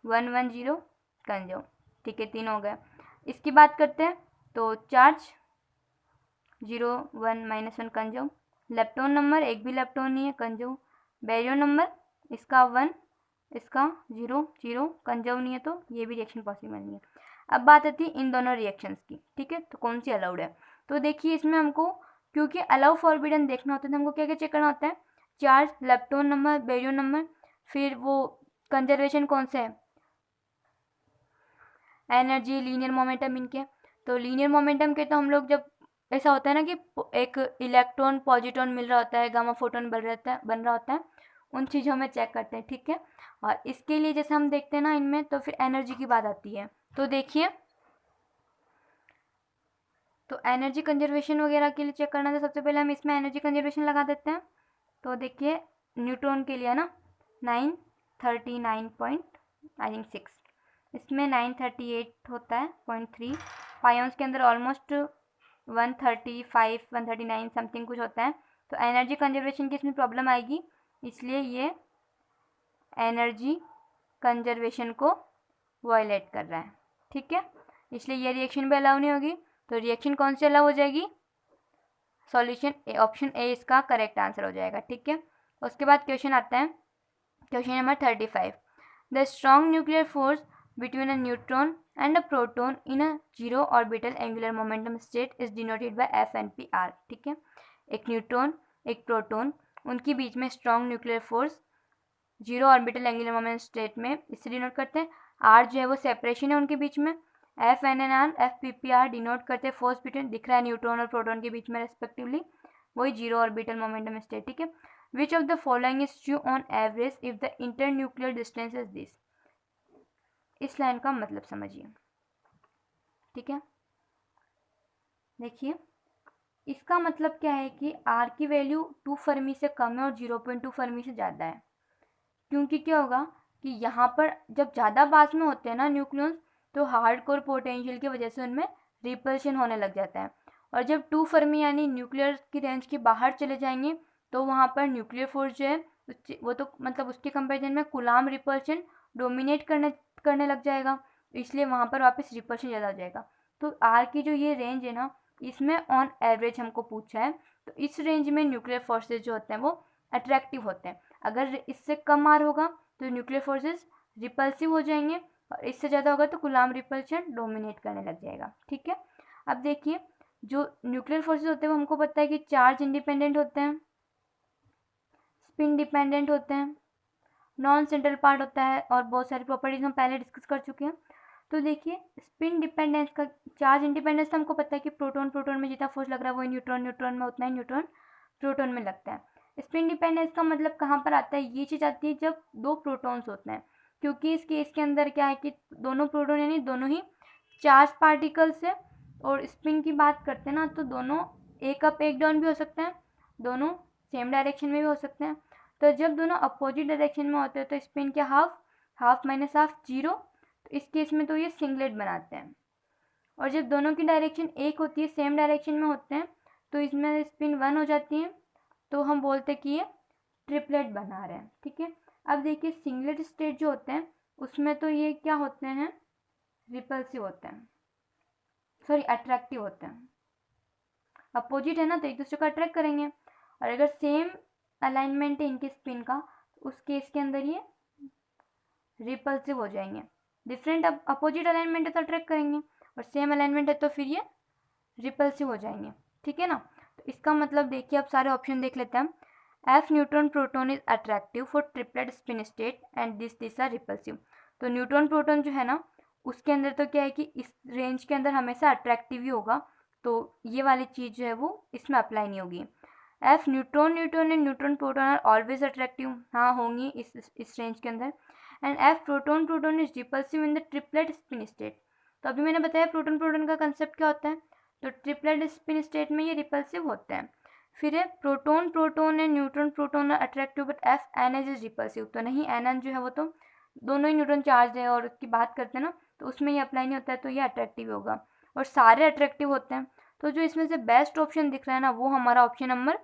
1 1 0 कंजर्व, ठीक है, 3 हो गए। इसकी बात करते हैं, तो चार्ज 0 1 -1 कंजर्व, इलेक्ट्रॉन नंबर एक भी इलेक्ट्रॉन नहीं है कंजर्व, बैरियन नंबर इसका 1 इसका 0 0 कंजर्व नहीं है, तो ये भी रिएक्शन पॉसिबल नहीं है। अब बात आती है इन दोनों रिएक्शंस की, ठीक है, तो कौन सी अलाउड है। तो देखिए इसमें हमको क्योंकि अलाउ फॉरबिडन देखना होता है, तो हमको क्या क्या चेक करना होता है, charge, electron number, Baryon number, फिर वो कंजर्वेशन कौन सा है, एनर्जी, लीनियर मोमेंटम इनके। तो लीनियर मोमेंटम के तो हम लोग जब ऐसा होता है ना कि एक इलेक्ट्रॉन पॉजिट्रॉन मिल रहा होता है, गामा फोटोन बन रहा होता है, उन चीज़ों में चेक करते हैं, ठीक है। और इसके लिए जैसे हम देखते हैं ना इनमें, तो फिर एनर्जी की बात आती है। तो देखिए, तो एनर्जी कंजर्वेशन वगैरह के लिए चेक करना है, तो सबसे पहले हम इसमें एनर्जी कंजर्वेशन लगा देते हैं। तो देखिए न्यूट्रॉन के लिए ना 939.6, इसमें 938 होता है 0.3, पायोन्स के अंदर ऑलमोस्ट 135 139 समथिंग कुछ होता है। तो एनर्जी कंजर्वेशन की इसमें प्रॉब्लम आएगी, इसलिए ये एनर्जी कंजर्वेशन को वायलेट कर रहा है, ठीक है, इसलिए ये रिएक्शन भी अलाउ नहीं होगी। तो रिएक्शन कौन सी अलाउ हो जाएगी, सॉल्यूशन ए, ऑप्शन ए इसका करेक्ट आंसर हो जाएगा, ठीक है। उसके बाद क्वेश्चन आता है, question number 35, the strong nuclear force between a neutron and a proton in a zero orbital angular momentum state is denoted by FNPR, ठीक है। एक न्यूट्रॉन एक प्रोटॉन, उनके बीच में strong nuclear force zero orbital angular momentum state में इससे डिनोट करते हैं। आर जो है वो सेपरेशन है उनके बीच में, FNNR FPPR डिनोट करते हैं फोर्स बिटवीन, दिख रहा है न्यूट्रॉन और प्रोटॉन के बीच में रेस्पेक्टिवली, वही जीरो ऑर्बिटल मोमेंटम स्टेट, ठीक है। Which of the following is true on average if the internuclear distance is this, इस लाइन का मतलब समझिए, ठीक है। देखिए इसका मतलब क्या है कि आर की वैल्यू 2 फर्मी से कम है और 0.2 फर्मी से ज़्यादा है, क्योंकि क्या होगा कि यहाँ पर जब ज़्यादा पास में होते हैं ना न्यूक्लियस, तो हार्ड कोर पोटेंशियल की वजह से उनमें रिपल्शन होने लग जाता है, और जब 2 फर्मी यानी न्यूक्लियर की रेंज के बाहर चले जाएंगे, तो वहाँ पर न्यूक्लियर फोर्स जो है वो तो मतलब उसके कंपेरिजन में कूलाम रिपल्शन डोमिनेट करने लग जाएगा, इसलिए वहाँ पर वापस रिपल्शन ज़्यादा हो जाएगा। तो आर की जो ये रेंज है ना, इसमें ऑन एवरेज हमको पूछा है, तो इस रेंज में न्यूक्लियर फोर्सेज जो होते हैं वो अट्रैक्टिव होते हैं। अगर इससे कम आर होगा तो न्यूक्लियर फोर्सेस रिपल्सिव हो जाएंगे, और इससे ज़्यादा होगा तो कूलाम रिपल्शन डोमिनेट करने लग जाएगा, ठीक है। अब देखिए जो न्यूक्लियर फोर्सेस होते हैं वो हमको पता है कि चार्ज इंडिपेंडेंट होते हैं, स्पिन डिपेंडेंट होते हैं, नॉन सेंट्रल पार्ट होता है, और बहुत सारी प्रॉपर्टीज हम पहले डिस्कस कर चुके हैं। तो देखिए स्पिन डिपेंडेंस का, चार्ज इंडिपेंडेंस हमको पता है कि प्रोटॉन में जितना फोर्स लग रहा है वही न्यूट्रॉन में उतना ही न्यूट्रॉन प्रोटॉन में लगता है। स्पिन डिपेंडेंस का मतलब कहाँ पर आता है, ये चीज़ आती है जब दो प्रोटॉन्स होते हैं, क्योंकि इस केस के अंदर क्या है कि दोनों प्रोटॉन यानी दोनों ही चार्ज पार्टिकल्स है, और स्पिन की बात करते हैं ना तो दोनों एक अप एक डाउन भी हो सकते हैं, दोनों सेम डायरेक्शन में भी हो सकते हैं। तो जब दोनों अपोजिट डायरेक्शन में होते हैं तो स्पिन के हाफ हाफ माइनस हाफ 0, तो इस केस में तो ये सिंगलेट बनाते हैं। और जब दोनों की डायरेक्शन एक होती है, सेम डायरेक्शन में होते हैं, तो इसमें स्पिन 1 हो जाती है, तो हम बोलते हैं कि ये ट्रिपलेट बना रहे हैं, ठीक है। अब देखिए सिंगलेट स्टेट जो होते हैं उसमें तो ये क्या होते हैं, रिपल्सिव होते हैं, सॉरी अट्रैक्टिव होते हैं, अपोजिट है ना तो एक दूसरे को अट्रैक्ट करेंगे। और अगर सेम अलाइनमेंट है इनके स्पिन का, उस केस के अंदर ये रिपल्सिव हो जाएंगे। डिफरेंट अपोजिट अलाइनमेंट है तो अट्रैक्ट करेंगे, और सेम अलाइनमेंट है तो फिर ये रिपल्सिव हो जाएंगे, ठीक है ना। तो इसका मतलब देखिए अब सारे ऑप्शन देख लेते हैं हम, if neutron proton is attractive for triplet spin state and this are repulsive. तो न्यूट्रॉन प्रोटोन जो है ना उसके अंदर तो क्या है कि इस रेंज के अंदर हमेशा अट्रैक्टिव ही होगा, तो ये वाली चीज़ जो है वो इसमें अप्लाई नहीं होगी। If neutron and neutron proton are always attractive, हाँ होंगी इस रेंज के अंदर। And if proton is repulsive in the triplet spin state. तो अभी मैंने बताया प्रोटोन का कंसेप्ट क्या होता है, तो ट्रिपलेट स्पिन स्टेट में ये रिपल्सिव होते हैं। फिर है proton and neutron proton are attractive but if N H is repulsive. तो नहीं, एन एन जो है वो तो दोनों ही न्यूट्रॉन चार्ज है और उसकी बात करते हैं ना, तो उसमें ये अप्लाई नहीं होता है, तो ये अट्रैक्टिव होगा और सारे अट्रैक्टिव होते हैं। तो जो इसमें से बेस्ट ऑप्शन दिख रहा है ना वो हमारा ऑप्शन नंबर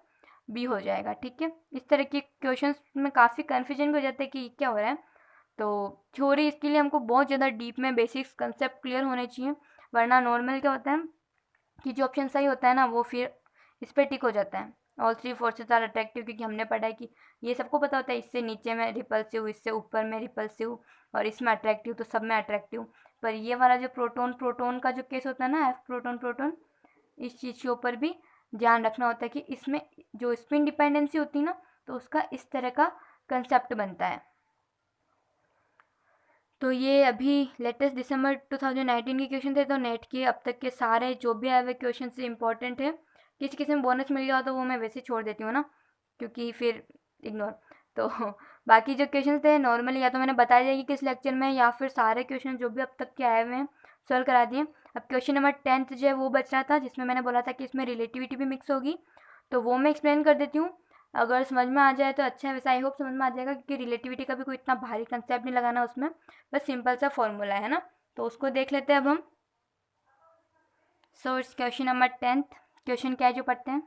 बी हो जाएगा। ठीक है, इस तरह के क्वेश्चंस में काफ़ी कन्फ्यूजन भी हो जाता है कि क्या हो रहा है, तो थ्योरी इसके लिए हमको बहुत ज़्यादा डीप में बेसिक्स कंसेप्ट क्लियर होने चाहिए, वरना नॉर्मल क्या होता है कि जो ऑप्शन सही होता है ना वो फिर इस पर टिक हो जाता है। All three forces are attractive, क्योंकि हमने पढ़ा है कि ये सबको पता होता है इससे नीचे में रिपल्सिव, इससे ऊपर में रिपल्सिव और इसमें अट्रैक्टिव, तो सब में अट्रैक्टिव। पर ये वाला जो प्रोटोन का जो केस होता है ना, एफ प्रोटोन, इस चीज़ के ऊपर भी ध्यान रखना होता है कि इसमें जो स्पिन डिपेंडेंसी होती है ना तो उसका इस तरह का कंसेप्ट बनता है। तो ये अभी लेटेस्ट दिसंबर 2019 के क्वेश्चन थे, तो नेट के अब तक के सारे जो भी आए हुए क्वेश्चन से इंपॉर्टेंट है। किसी में बोनस मिल गया तो वो मैं वैसे छोड़ देती हूँ ना, क्योंकि फिर इग्नोर। तो बाकी जो क्वेश्चन थे नॉर्मली या तो मैंने बता दिया कि किस लेक्चर में, या फिर सारे क्वेश्चन जो भी अब तक के आए हुए हैं सॉल्व करा दिए। अब क्वेश्चन नंबर 10 जो है वो बच रहा था, जिसमें मैंने बोला था कि इसमें रिलेटिविटी भी मिक्स होगी, तो वो मैं एक्सप्लेन कर देती हूँ। अगर समझ में आ जाए तो अच्छा है, वैसे आई होप समझ में आ जाएगा, क्योंकि रिलेटिविटी का भी कोई इतना भारी कंसेप्ट नहीं लगाना उसमें, बस सिंपल सा फॉर्मूला है ना, तो उसको देख लेते हैं अब हम। So it's question number 10। Question क्या है जो पढ़ते हैं,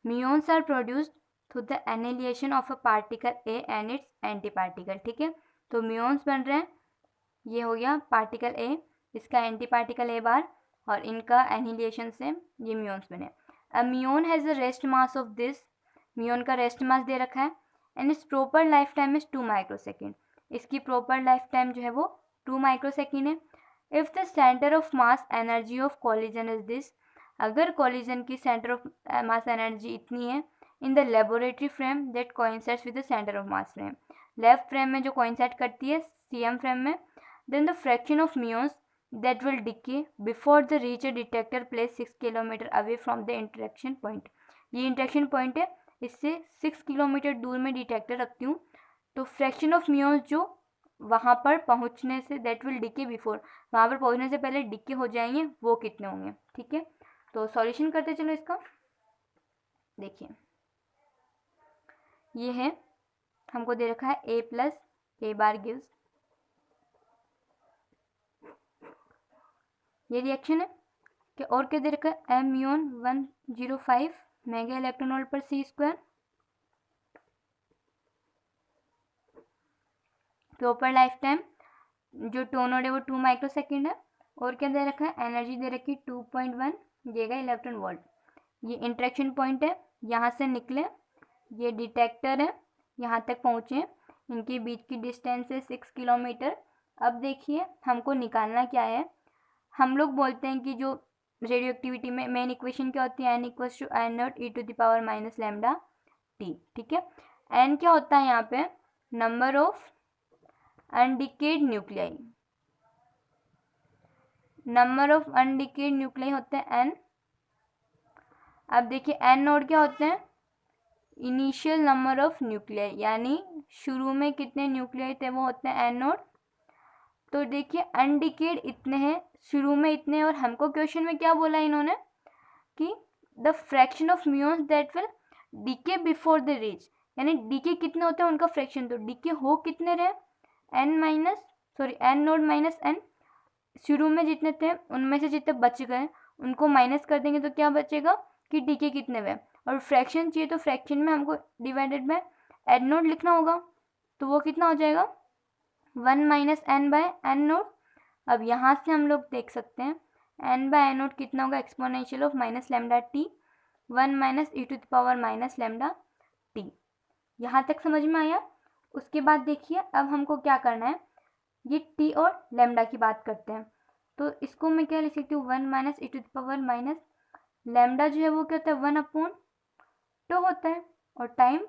muons are produced through the annihilation of a particle A and its antiparticle. ठीक है, तो म्यून्स बन रहे हैं, ये हो गया पार्टिकल ए, इसका एंटी पार्टिकल ए बार, और इनका एनिलिएशन से ये म्यून्स बने। A muon has a rest mass of this, muon का रेस्ट मास दे रखा है, and its proper life time is 2 microsecond. इसकी प्रॉपर लाइफ टाइम जो है वो 2 माइक्रोसेकेंड है। If the centre of mass energy of collision is this, अगर कॉलिजन की सेंटर ऑफ मास एनर्जी इतनी है in the laboratory frame that coincides with the centre of mass frame, left frame में जो कोइंसाइड करती है CM फ्रेम में, then the fraction of muons that will decay before the reach a detector placed 6 kilometre away from the interaction point। ये इंटरेक्शन पॉइंट है, इससे 6 किलोमीटर दूर में डिटेक्टर रखती हूँ, तो फ्रैक्शन ऑफ म्यून्स जो वहाँ पर पहुँचने say that will decay before, वहाँ पर पहुँचने से पहले डिके हो जाएंगे, वो कितने होंगे। ठीक है, तो सॉल्यूशन करते चलो इसका। देखिए ये है, हमको दे रखा है a plus A bar gives, ये रिएक्शन है कि, और क्या दे रखा है एम म्यून 105 मेगा इलेक्ट्रॉन वोल्ट पर सी स्क्वायर, प्रॉपर लाइफ टाइम जो टोनोड है वो 2 माइक्रोसेकेंड है, और क्या दे रखा है एनर्जी दे रखी 2.1 गीगा इलेक्ट्रॉन वोल्ट। ये इंटरेक्शन पॉइंट है, यहाँ से निकले, ये डिटेक्टर है, यहाँ तक पहुँचे, इनके बीच की डिस्टेंस है 6 किलोमीटर। अब देखिए हमको निकालना क्या है, हम लोग बोलते हैं कि जो रेडियो एक्टिविटी में मेन इक्वेशन क्या होती है, n equals to n naught e to the power minus lambda t। ठीक है, n क्या होता है यहाँ पे, number of undecayed nuclei, number of undecayed nuclei होते हैं n। अब देखिए n नोड क्या होते हैं, इनिशियल नंबर ऑफ न्यूक्लियाई, यानी शुरू में कितने न्यूक्लियाई थे वो होते हैं n नोड। तो देखिए अनडिकेड इतने हैं, शुरू में इतने, और हमको क्वेश्चन में क्या बोला इन्होंने कि the fraction of muons that will decay before the reach, यानी डीके कितने होते हैं उनका फ्रैक्शन, तो डीके हो कितने रहे n नोड माइनस n, शुरू में जितने थे उनमें से जितने बच गए उनको माइनस कर देंगे, तो क्या बचेगा कि डीके कितने हुए, और फ्रैक्शन चाहिए तो फ्रैक्शन में हमको डिवाइडेड बाय n नोड लिखना होगा, तो वो कितना हो जाएगा 1 minus n by n naught. अब यहाँ से हम लोग देख सकते हैं n बाय n नोड कितना होगा, exponential of minus lambda T, 1 minus e to the power minus lambda T. यहाँ तक समझ में आया। उसके बाद देखिए अब हमको क्या करना है, ये t और लैम्डा की बात करते हैं, तो इसको मैं क्या लिख सकती हूँ 1 minus e to the power minus lambda जो है वो क्या होता है 1/2 होता है और टाइम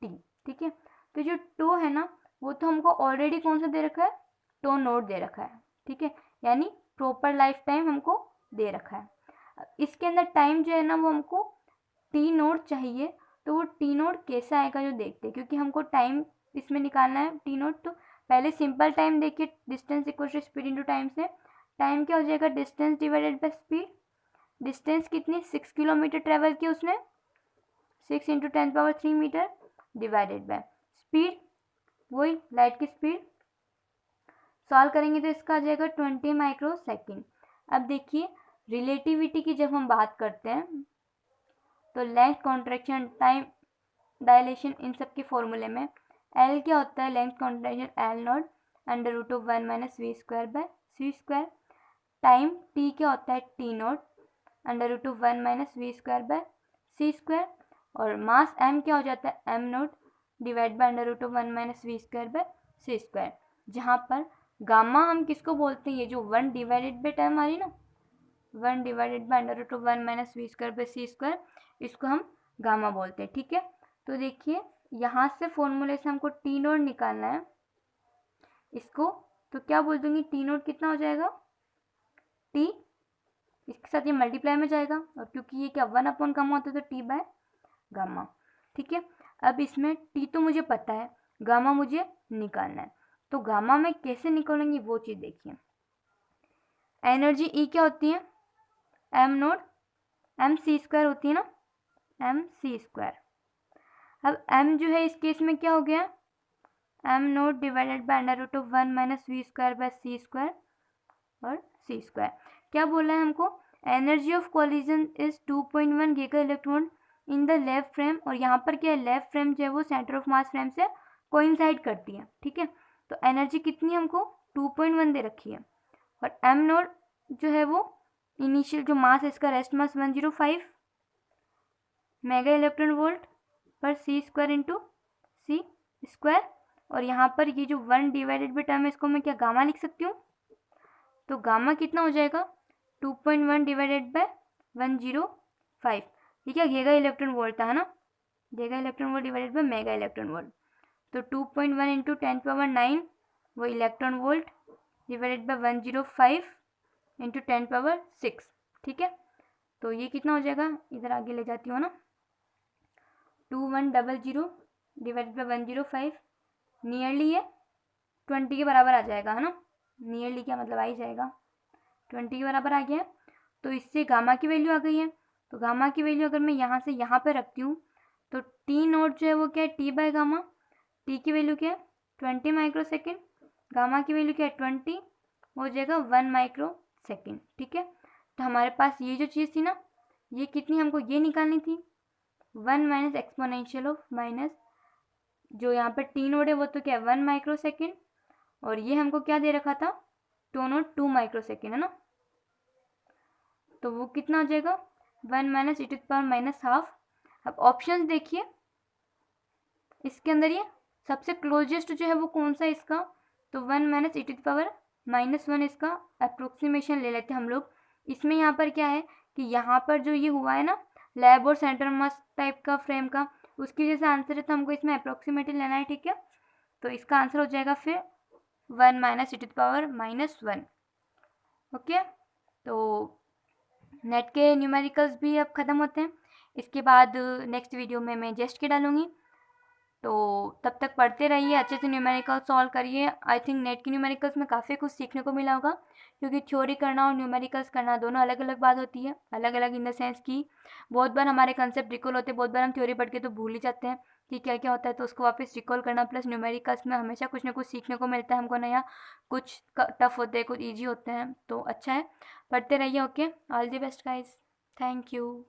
t, ठीक है। तो जो टो है ना वो तो हमको ऑलरेडी कौन सा दे रखा है, टो नोट दे रखा है, ठीक है, यानी प्रॉपर लाइफ टाइम हमको दे रखा है। इसके अंदर टाइम जो है ना वो हमको टी नोट चाहिए, तो वो टी नोट कैसा आएगा जो देखते हैं, क्योंकि हमको टाइम इसमें निकालना है टी नोट। तो पहले सिंपल टाइम देखिए, distance equal to speed into time से टाइम क्या हो जाएगा, distance divided by speed. Distance कितनी 6 किलोमीटर ट्रेवल की उसने, 6 × 10⁻³ मीटर डिवाइडेड बाय स्पीड, वही लाइट की स्पीड। सॉल्व करेंगे तो इसका आ जाएगा 20 माइक्रोसेकंड। अब देखिए रिलेटिविटी की जब हम बात करते हैं तो लेंथ कॉन्ट्रैक्शन टाइम डायलेशन इन सब के फॉर्मूले में एल क्या होता है, length contraction L not √1 - v² c²। Time T क्या होता है टी नॉट √1 - v² c²। और मास एम क्या हो जाता है am not divide by √1 - v² c²। जहाँ पर गामा हम किसको बोलते हैं, ये जो 1 डिवाइडेड बाई टर्म आ रही ना, 1 डिवाइडेड बाय √1 - v² c², इसको हम गामा बोलते हैं, ठीक है। तो देखिए यहाँ से फॉर्मूले से हमको टी नोट निकालना है इसको, तो क्या बोल दूंगी टी नोट कितना हो जाएगा, टी इसके साथ ये मल्टीप्लाई में जाएगा, और क्योंकि ये क्या 1 गामा होता है तो टी बाय गामा, ठीक है। अब इसमें टी तो मुझे पता है, गामा मुझे निकालना है, तो गामा में कैसे निकालेंगे वो चीज़ देखिए। एनर्जी ई क्या होती है एम नोट एम c² होती है ना, एम c²। अब m जो है इस केस में क्या हो गया, M note divided by √1 - v² c² और c²। क्या बोला है हमको, energy of collision is 2.1 giga electron in the left frame, और यहाँ पर क्या है लेफ्ट फ्रेम जो है वो सेंटर ऑफ मास फ्रेम से कोइंसाइड करती है, ठीक है। तो एनर्जी कितनी हमको 2.1 दे रखी है, और एम नोट जो है वो इनिशियल जो मास है इसका rest mass 105 mega electron volt पर c² इंटू c²। और यहाँ पर ये जो 1 डिवाइडेड बाई टर्म है इसको मैं क्या गामा लिख सकती हूँ, तो गामा कितना हो जाएगा 2.1 डिवाइडेड बाय 105, ये क्या गीगा इलेक्ट्रॉन वोल्ट था, है ना, giga electron volt divided by mega electron volt. तो 2.1 इंटू 10⁻⁹ वो electron volt divided by 105 into 10⁻⁶, ठीक है। तो ये कितना हो जाएगा, इधर आगे ले जाती हूँ ना, 2100 डिवाइडेड बाय 105, नियरली ये 20 के बराबर आ जाएगा, है ना, नियरली क्या मतलब आ ही जाएगा 20 के बराबर आ गया। तो इससे गामा की वैल्यू आ गई है, तो गामा की वैल्यू अगर मैं यहाँ से यहाँ पे रखती हूँ तो टी नोट जो है वो क्या है टी बाय गामा, टी की वैल्यू क्या है 20 माइक्रोसेकेंड, गामा की वैल्यू क्या है 20, हो जाएगा 1 माइक्रोसेकेंड, ठीक है। तो हमारे पास ये जो चीज़ थी ना, ये कितनी हमको ये निकालनी थी 1 - एक्सपोनेंशियल ऑफ माइनस जो यहाँ पर टी नोट है वो तो क्या 1 माइक्रोसेकेंड, और ये हमको क्या दे रखा था टो नोट 2 माइक्रोसेकेंड, है ना, तो वो कितना हो जाएगा 1 - e⁻⁻²। अब ऑप्शंस देखिए, इसके अंदर ये सबसे क्लोजेस्ट जो है वो कौन सा इसका, तो 1 - e⁻⁻1 इसका अप्रोक्सीमेशन ले लेते हैं हम लोग। इसमें यहाँ पर क्या है कि यहाँ पर जो ये हुआ है ना लैब और सेंटर मास टाइप का फ्रेम का, उसकी जैसा आंसर है, तो हमको इसमें अप्रोक्सीमेटली लेना है, ठीक है। तो इसका आंसर हो जाएगा फिर 1 - e⁻⁻1। ओके, तो नेट के न्यूमेरिकल्स भी अब ख़त्म होते हैं, इसके बाद नेक्स्ट वीडियो में मैं जेस्ट के डालूँगी, तो तब तक पढ़ते रहिए, अच्छे से न्यूमेरिकल सॉल्व करिए। आई थिंक नेट की न्यूमेरिकल्स में काफ़ी कुछ सीखने को मिला होगा, क्योंकि थ्योरी करना और न्यूमेरिकल्स करना दोनों अलग अलग बात होती है, अलग अलग इन द सेंस की बहुत बार हमारे कंसेप्ट रिकॉल होते हैं, बहुत बार हम थ्योरी पढ़ के तो भूल ही जाते हैं कि क्या क्या होता है, तो उसको वापस रिकॉल करना, प्लस न्यूमेरिकल्स में हमेशा कुछ ना कुछ सीखने को मिलता है हमको नया, कुछ टफ होते हैं कुछ ईजी होते हैं, तो अच्छा है, पढ़ते रहिए। Okay, all the best guys, thank you.